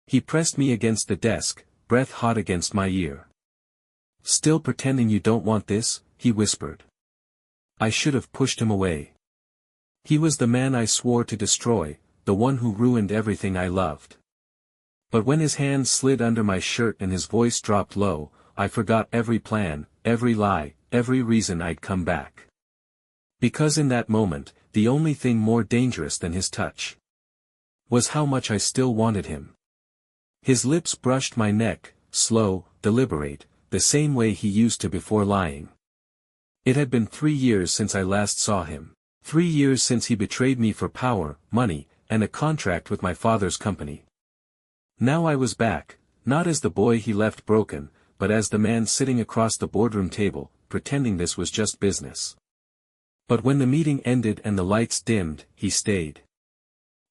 He pressed me against the desk, breath hot against my ear. "Still pretending you don't want this?" he whispered. I should have pushed him away. He was the man I swore to destroy, the one who ruined everything I loved. But when his hand slid under my shirt and his voice dropped low, I forgot every plan, every lie, every reason I'd come back. Because in that moment, the only thing more dangerous than his touch was how much I still wanted him. His lips brushed my neck, slow, deliberate, the same way he used to before lying. It had been 3 years since I last saw him. 3 years since he betrayed me for power, money, and a contract with my father's company. Now I was back, not as the boy he left broken, but as the man sitting across the boardroom table, pretending this was just business. But when the meeting ended and the lights dimmed, he stayed.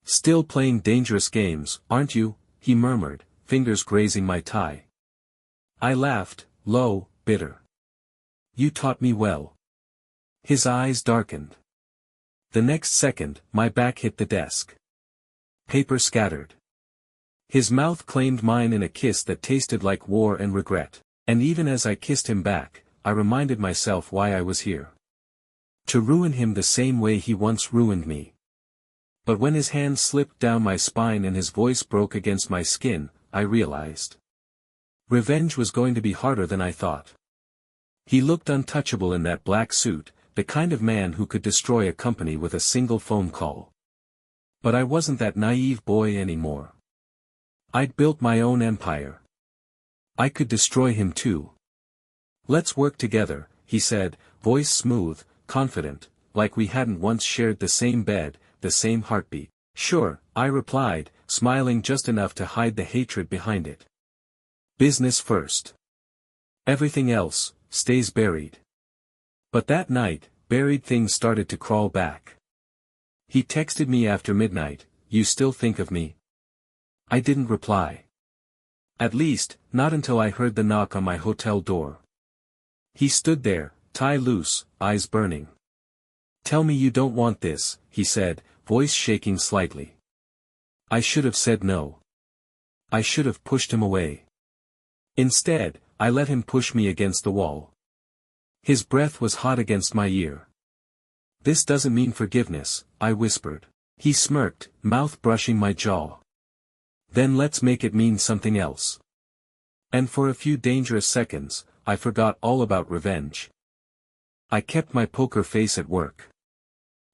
"Still playing dangerous games, aren't you?" he murmured, fingers grazing my tie. I laughed, low, bitter. "You taught me well." His eyes darkened. The next second, my back hit the desk. Paper scattered. His mouth claimed mine in a kiss that tasted like war and regret, and even as I kissed him back, I reminded myself why I was here. To ruin him the same way he once ruined me. But when his hand slipped down my spine and his voice broke against my skin, I realized. Revenge was going to be harder than I thought. He looked untouchable in that black suit, the kind of man who could destroy a company with a single phone call. But I wasn't that naive boy anymore. I'd built my own empire. I could destroy him too. "Let's work together," he said, voice smooth, confident, like we hadn't once shared the same bed, the same heartbeat. "Sure," I replied, smiling just enough to hide the hatred behind it. "Business first. Everything else stays buried." But that night, buried things started to crawl back. He texted me after midnight, "You still think of me?" I didn't reply. At least, not until I heard the knock on my hotel door. He stood there, tie loose, eyes burning. "Tell me you don't want this," he said, voice shaking slightly. I should have said no. I should have pushed him away. Instead, I let him push me against the wall. His breath was hot against my ear. "This doesn't mean forgiveness," I whispered. He smirked, mouth brushing my jaw. "Then let's make it mean something else." And for a few dangerous seconds, I forgot all about revenge. I kept my poker face at work.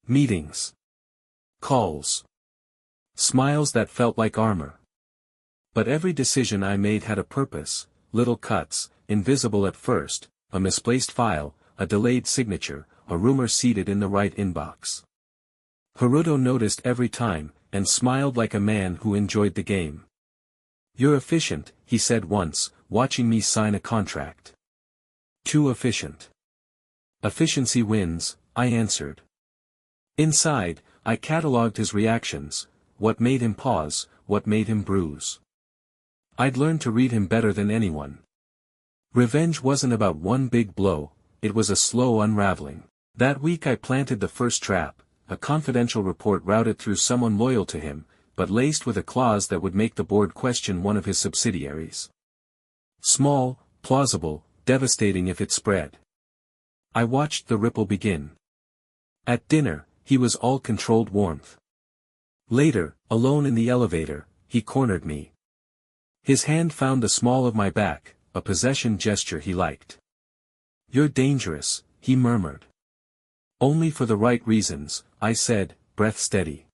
Meetings. Calls. Smiles that felt like armor. But every decision I made had a purpose, little cuts, invisible at first, a misplaced file, a delayed signature, a rumor seated in the right inbox. Haruto noticed every time, and smiled like a man who enjoyed the game. "You're efficient," he said once, watching me sign a contract. "Too efficient." "Efficiency wins," I answered. Inside, I catalogued his reactions, what made him pause, what made him bruise. I'd learned to read him better than anyone. Revenge wasn't about one big blow, it was a slow unraveling. That week I planted the first trap, a confidential report routed through someone loyal to him, but laced with a clause that would make the board question one of his subsidiaries. Small, plausible, devastating if it spread. I watched the ripple begin. At dinner, he was all controlled warmth. Later, alone in the elevator, he cornered me. His hand found the small of my back, a possession gesture he liked. "You're dangerous," he murmured. "Only for the right reasons," I said, breath steady.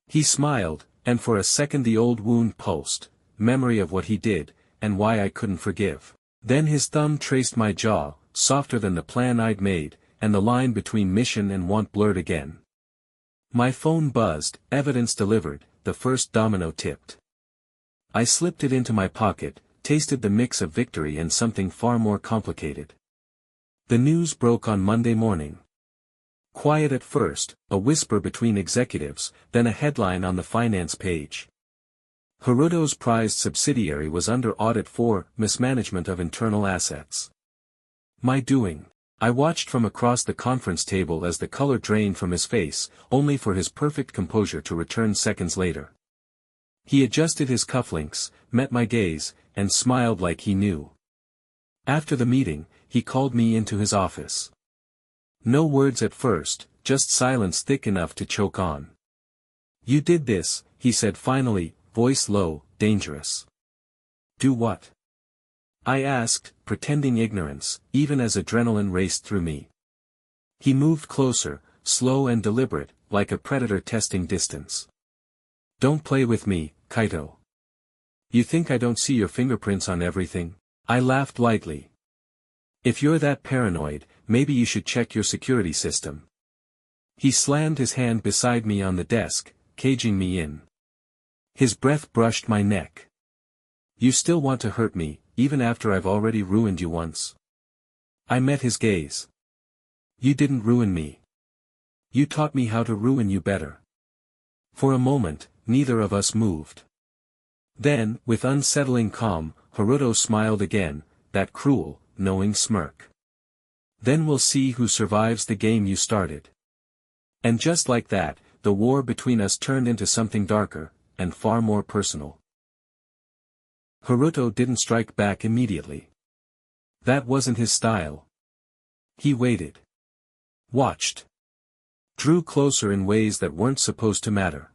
He smiled, and for a second the old wound pulsed, memory of what he did, and why I couldn't forgive. Then his thumb traced my jaw, softer than the plan I'd made, and the line between mission and want blurred again. My phone buzzed, evidence delivered, the first domino tipped. I slipped it into my pocket, tasted the mix of victory and something far more complicated. The news broke on Monday morning. Quiet at first, a whisper between executives, then a headline on the finance page. Haruto's prized subsidiary was under audit for mismanagement of internal assets. My doing. I watched from across the conference table as the color drained from his face, only for his perfect composure to return seconds later. He adjusted his cufflinks, met my gaze, and smiled like he knew. After the meeting, he called me into his office. No words at first, just silence thick enough to choke on. "You did this," he said finally, voice low, dangerous. "Do what?" I asked, pretending ignorance, even as adrenaline raced through me. He moved closer, slow and deliberate, like a predator testing distance. "Don't play with me, Kaito. You think I don't see your fingerprints on everything?" I laughed lightly. "If you're that paranoid, maybe you should check your security system." He slammed his hand beside me on the desk, caging me in. His breath brushed my neck. "You still want to hurt me, even after I've already ruined you once?" I met his gaze. "You didn't ruin me. You taught me how to ruin you better." For a moment, neither of us moved. Then, with unsettling calm, Haruto smiled again, that cruel, knowing smirk. "Then we'll see who survives the game you started." And just like that, the war between us turned into something darker, and far more personal. Haruto didn't strike back immediately. That wasn't his style. He waited. Watched. Drew closer in ways that weren't supposed to matter.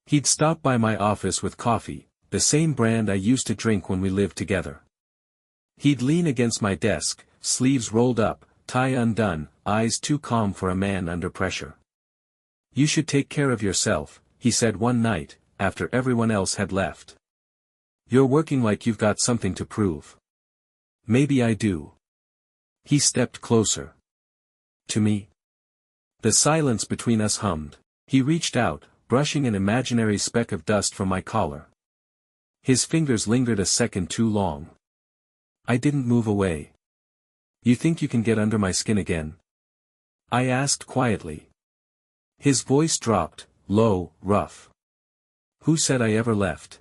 He'd stop by my office with coffee, the same brand I used to drink when we lived together. He'd lean against my desk, sleeves rolled up, tie undone, eyes too calm for a man under pressure. "You should take care of yourself," he said one night, after everyone else had left. "You're working like you've got something to prove." "Maybe I do." He stepped closer. "To me?" The silence between us hummed. He reached out, brushing an imaginary speck of dust from my collar. His fingers lingered a second too long. I didn't move away. "You think you can get under my skin again?" I asked quietly. His voice dropped, low, rough. "Who said I ever left?"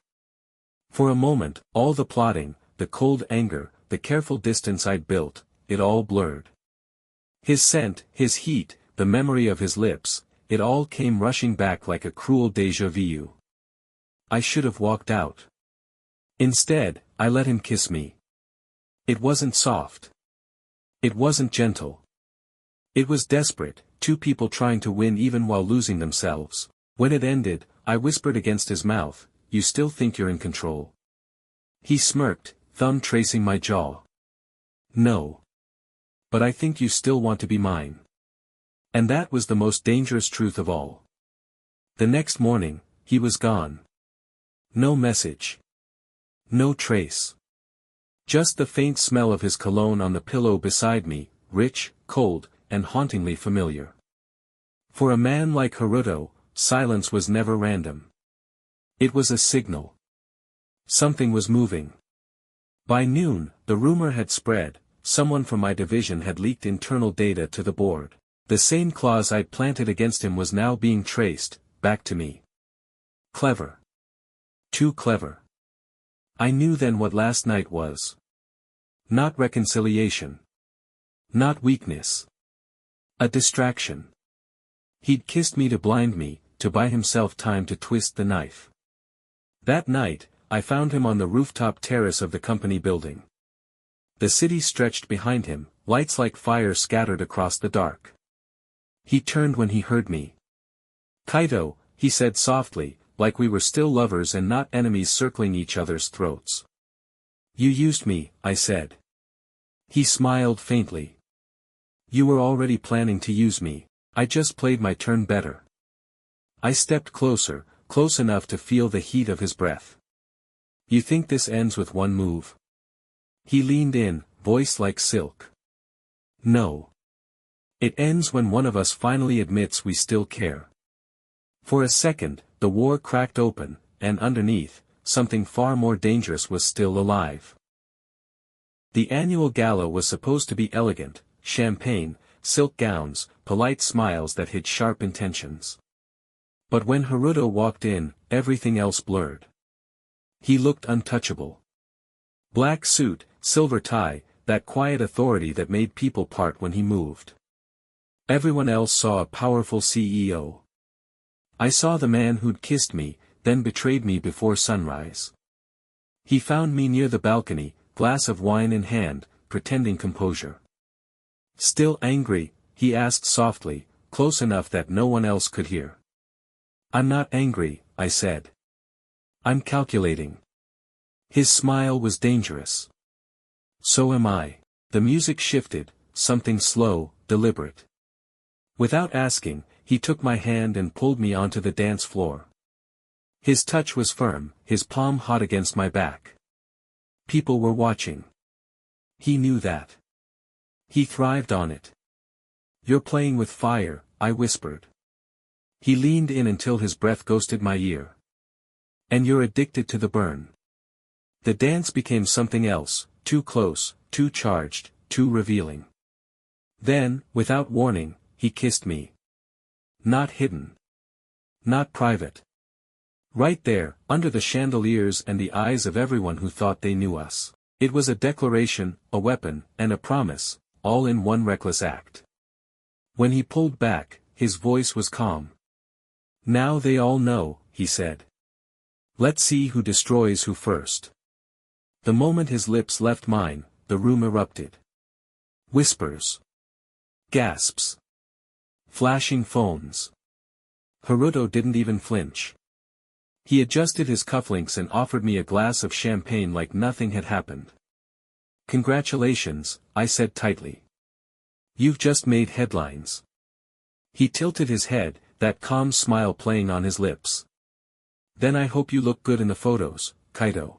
For a moment, all the plotting, the cold anger, the careful distance I'd built, it all blurred. His scent, his heat, the memory of his lips, it all came rushing back like a cruel déjà vu. I should have walked out. Instead, I let him kiss me. It wasn't soft. It wasn't gentle. It was desperate, two people trying to win even while losing themselves. When it ended, I whispered against his mouth, "You still think you're in control?" He smirked, thumb tracing my jaw. "No. But I think you still want to be mine." And that was the most dangerous truth of all. The next morning, he was gone. No message. No trace. Just the faint smell of his cologne on the pillow beside me, rich, cold, and hauntingly familiar. For a man like Haruto, silence was never random. It was a signal. Something was moving. By noon, the rumor had spread, someone from my division had leaked internal data to the board. The same clause I'd planted against him was now being traced, back to me. Clever. Too clever. I knew then what last night was. Not reconciliation. Not weakness. A distraction. He'd kissed me to blind me, to buy himself time to twist the knife. That night, I found him on the rooftop terrace of the company building. The city stretched behind him, lights like fire scattered across the dark. He turned when he heard me. "Kaito," he said softly, like we were still lovers and not enemies circling each other's throats. "You used me," I said. He smiled faintly. "You were already planning to use me. I just played my turn better." I stepped closer, close enough to feel the heat of his breath. "You think this ends with one move?" He leaned in, voice like silk. "No. It ends when one of us finally admits we still care." For a second, the war cracked open, and underneath, something far more dangerous was still alive. The annual gala was supposed to be elegant, champagne, silk gowns, polite smiles that hid sharp intentions. But when Haruto walked in, everything else blurred. He looked untouchable. Black suit, silver tie, that quiet authority that made people part when he moved. Everyone else saw a powerful CEO. I saw the man who'd kissed me, then betrayed me before sunrise. He found me near the balcony, glass of wine in hand, pretending composure. Still angry, he asked softly, close enough that no one else could hear. I'm not angry, I said. I'm calculating. His smile was dangerous. So am I. The music shifted, something slow, deliberate. Without asking, he took my hand and pulled me onto the dance floor. His touch was firm, his palm hot against my back. People were watching. He knew that. He thrived on it. You're playing with fire, I whispered. He leaned in until his breath ghosted my ear. And you're addicted to the burn. The dance became something else, too close, too charged, too revealing. Then, without warning, he kissed me. Not hidden. Not private. Right there, under the chandeliers and the eyes of everyone who thought they knew us. It was a declaration, a weapon, and a promise, all in one reckless act. When he pulled back, his voice was calm. Now they all know, he said. Let's see who destroys who first. The moment his lips left mine, the room erupted. Whispers. Gasps. Flashing phones. Haruto didn't even flinch. He adjusted his cufflinks and offered me a glass of champagne like nothing had happened. Congratulations, I said tightly. You've just made headlines. He tilted his head, that calm smile playing on his lips. Then I hope you look good in the photos, Kaito.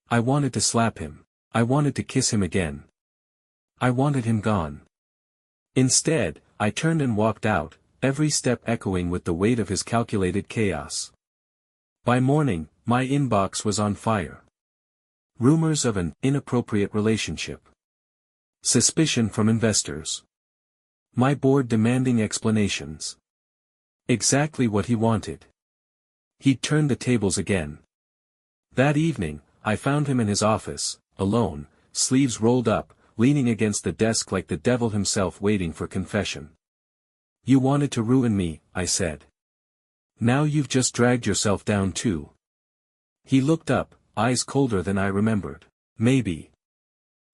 I wanted to slap him. I wanted to kiss him again. I wanted him gone. Instead, I turned and walked out, every step echoing with the weight of his calculated chaos. By morning, my inbox was on fire. Rumors of an inappropriate relationship. Suspicion from investors. My board demanding explanations. Exactly what he wanted. He'd turned the tables again. That evening, I found him in his office, alone, sleeves rolled up, leaning against the desk like the devil himself waiting for confession. You wanted to ruin me, I said. Now you've just dragged yourself down too. He looked up, eyes colder than I remembered. Maybe.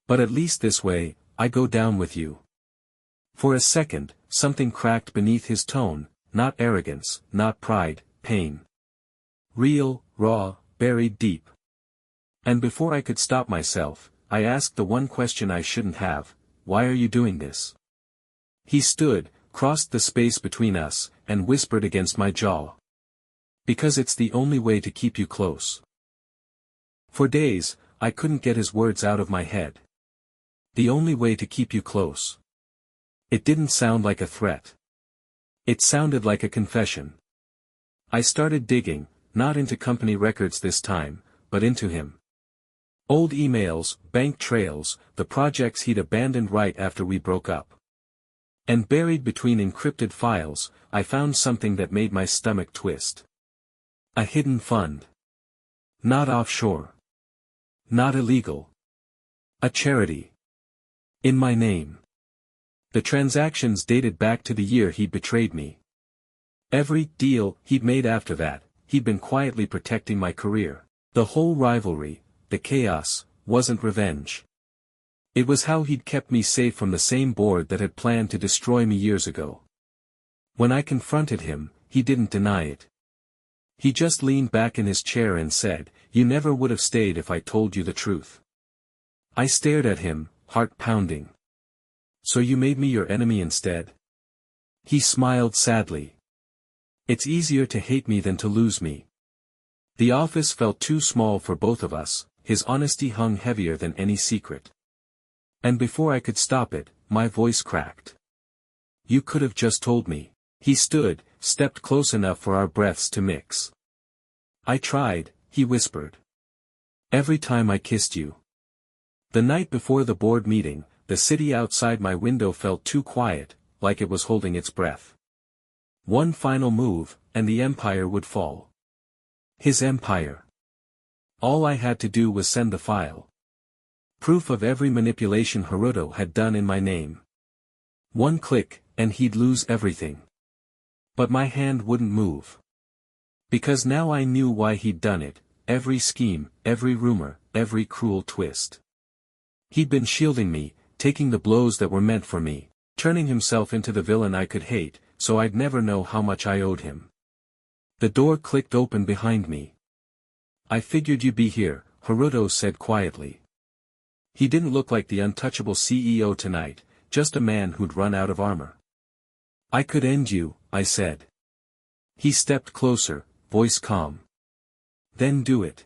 But at least this way, I go down with you. For a second, something cracked beneath his tone, not arrogance, not pride, pain. Real, raw, buried deep. And before I could stop myself, I asked the one question I shouldn't have, why are you doing this? He stood, crossed the space between us, and whispered against my jaw. Because it's the only way to keep you close. For days, I couldn't get his words out of my head. The only way to keep you close. It didn't sound like a threat. It sounded like a confession. I started digging, not into company records this time, but into him. Old emails, bank trails, the projects he'd abandoned right after we broke up. And buried between encrypted files, I found something that made my stomach twist. A hidden fund. Not offshore. Not illegal. A charity. In my name. The transactions dated back to the year he'd betrayed me. Every deal he'd made after that, he'd been quietly protecting my career. The whole rivalry, the chaos, wasn't revenge. It was how he'd kept me safe from the same board that had planned to destroy me years ago. When I confronted him, he didn't deny it. He just leaned back in his chair and said, "You never would have stayed if I told you the truth." I stared at him, heart pounding. So you made me your enemy instead? He smiled sadly. It's easier to hate me than to lose me. The office felt too small for both of us, his honesty hung heavier than any secret. And before I could stop it, my voice cracked. You could have just told me. He stood, stepped close enough for our breaths to mix. I tried, he whispered. Every time I kissed you. The night before the board meeting, the city outside my window felt too quiet, like it was holding its breath. One final move, and the empire would fall. His empire. All I had to do was send the file. Proof of every manipulation Haruto had done in my name. One click, and he'd lose everything. But my hand wouldn't move. Because now I knew why he'd done it, every scheme, every rumor, every cruel twist. He'd been shielding me, taking the blows that were meant for me, turning himself into the villain I could hate, so I'd never know how much I owed him. The door clicked open behind me. "I figured you'd be here," Haruto said quietly. He didn't look like the untouchable CEO tonight, just a man who'd run out of armor. "I could end you," I said. He stepped closer, voice calm. "Then do it.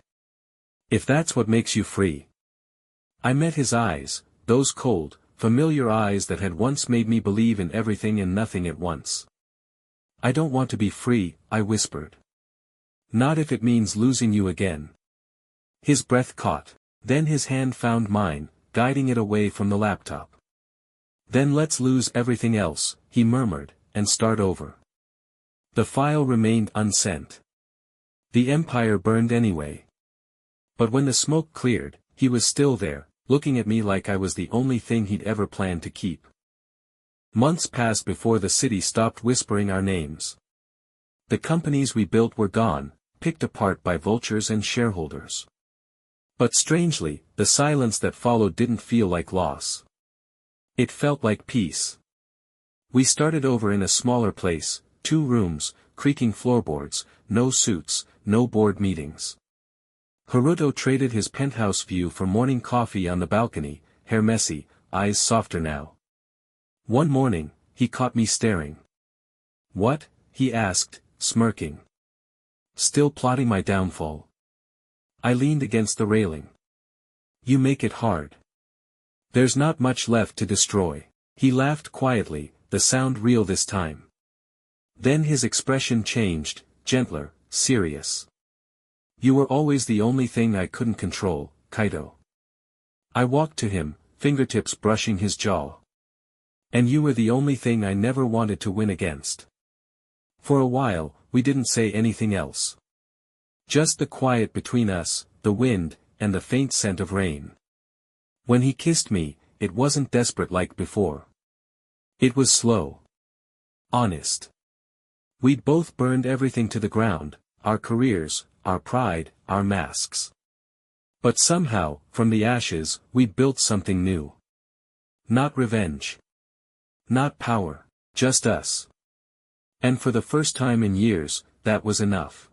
If that's what makes you free." I met his eyes, those cold, familiar eyes that had once made me believe in everything and nothing at once. "I don't want to be free," I whispered. "Not if it means losing you again." His breath caught. Then his hand found mine, guiding it away from the laptop. "Then let's lose everything else," he murmured, "and start over." The file remained unsent. The empire burned anyway. But when the smoke cleared, he was still there, looking at me like I was the only thing he'd ever planned to keep. Months passed before the city stopped whispering our names. The companies we built were gone, picked apart by vultures and shareholders. But strangely, the silence that followed didn't feel like loss. It felt like peace. We started over in a smaller place, 2 rooms, creaking floorboards, no suits, no board meetings. Haruto traded his penthouse view for morning coffee on the balcony, hair messy, eyes softer now. One morning, he caught me staring. "What?" he asked, smirking. "Still plotting my downfall?" I leaned against the railing. "You make it hard. There's not much left to destroy." He laughed quietly, the sound real this time. Then his expression changed, gentler, serious. "You were always the only thing I couldn't control, Kaito." I walked to him, fingertips brushing his jaw. "And you were the only thing I never wanted to win against." For a while, we didn't say anything else. Just the quiet between us, the wind, and the faint scent of rain. When he kissed me, it wasn't desperate like before. It was slow. Honest. We'd both burned everything to the ground, our careers, our pride, our masks. But somehow, from the ashes, we'd built something new. Not revenge. Not power. Just us. And for the first time in years, that was enough.